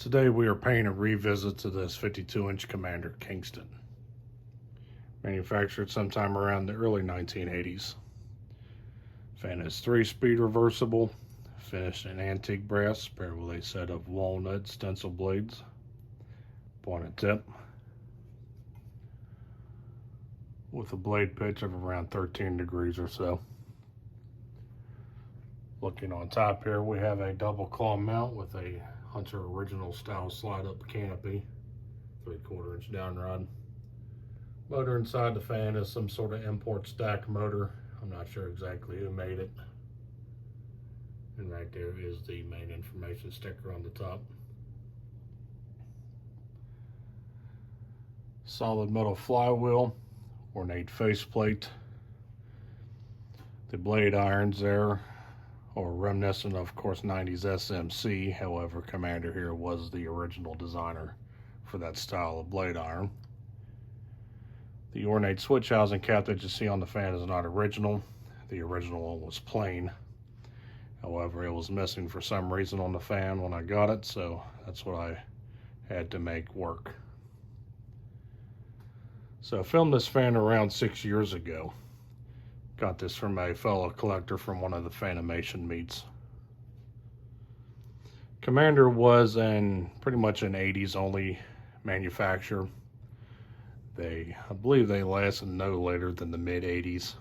Today we are paying a revisit to this 52-inch Commander Kingston. Manufactured sometime around the early 1980s. Fan is 3-speed reversible, finished in antique brass paired with a set of walnut stencil blades, pointed tip, with a blade pitch of around 13 degrees or so. Looking on top here, we have a double claw mount with a Hunter original style slide up canopy, 3/4 inch down rod. Motor inside the fan is some sort of import stack motor. I'm not sure exactly who made it. And right there is the main information sticker on the top. Solid metal flywheel, ornate faceplate. The blade irons there are reminiscent of course 90s SMC. However, Commander here was the original designer for that style of blade iron. The ornate switch housing cap that you see on the fan is not original. The original one was plain. However, it was missing for some reason on the fan when I got it, so that's what I had to make work. So I filmed this fan around 6 years ago. Got this from a fellow collector from one of the Fanimation meets. Commander was pretty much an 80s only manufacturer. I believe they lasted no later than the mid 80s.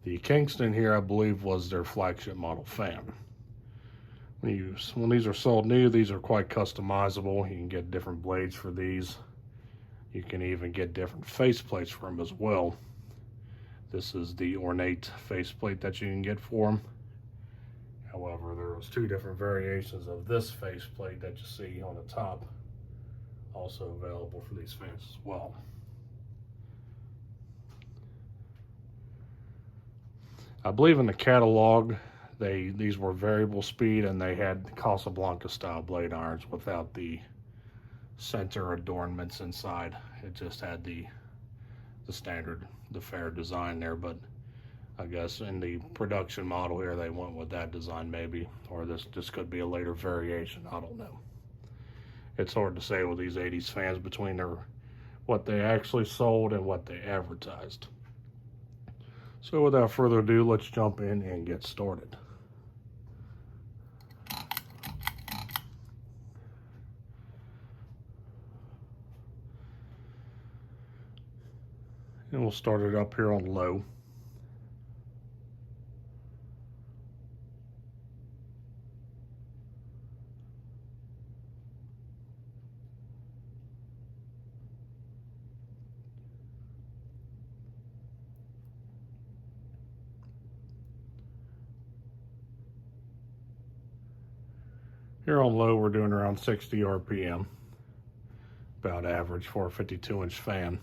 The Kingston here, I believe, was their flagship model fan. When these are sold new, these are quite customizable. You can get different blades for these. You can even get different faceplates for them as well. This is the ornate faceplate that you can get for them. However, there was 2 different variations of this faceplate that you see on the top, also available for these fans as well. I believe in the catalog, these were variable speed and they had Casablanca style blade irons without the center adornments inside. It just had the standard, the fair design there, but I guess in the production model here they went with that design maybe, or this could be a later variation, I don't know. It's hard to say with these 80s fans between what they actually sold and what they advertised. So without further ado, let's jump in and get started. And we'll start it up here on low. Here on low, we're doing around 60 RPM, about average for a 52-inch fan.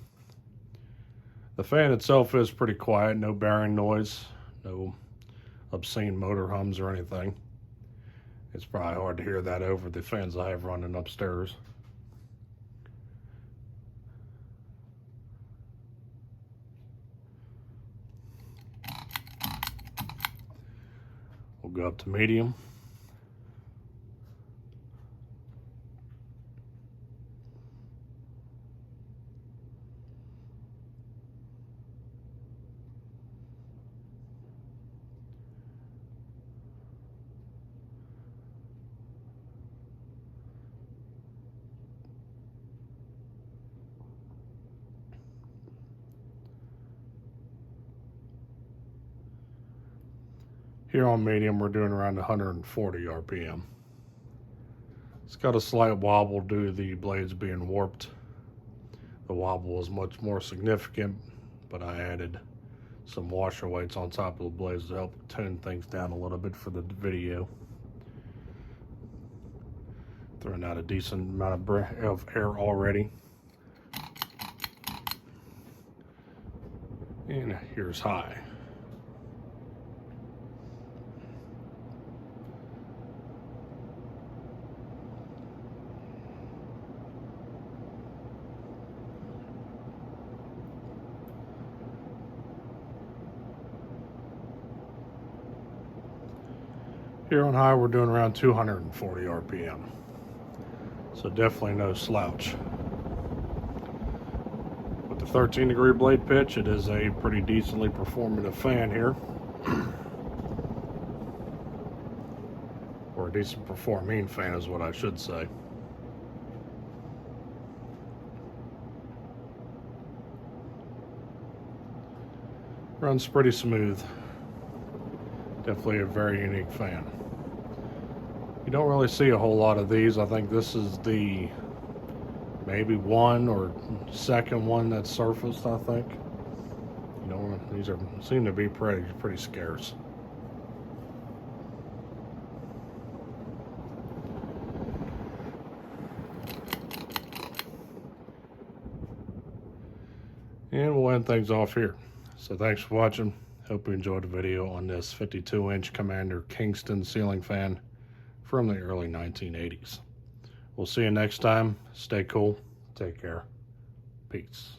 The fan itself is pretty quiet, no bearing noise, no obscene motor hums or anything. It's probably hard to hear that over the fans I have running upstairs. We'll go up to medium. Here on medium, we're doing around 140 RPM. It's got a slight wobble due to the blades being warped. The wobble is much more significant, but I added some washer weights on top of the blades to help tone things down a little bit for the video. Throwing out a decent amount of air already. And here's high. Here on high, we're doing around 240 RPM. So definitely no slouch. With the 13-degree blade pitch, it is a pretty decently performative fan here. Or a decent performing fan is what I should say. Runs pretty smooth. Definitely a very unique fan. You don't really see a whole lot of these. I think this is the maybe one or second one that's surfaced, I think. You know, these seem to be pretty scarce. And we'll end things off here. So thanks for watching. Hope you enjoyed the video on this 52-inch Commander Kingston ceiling fan from the early 1980s. We'll see you next time. Stay cool. Take care. Peace.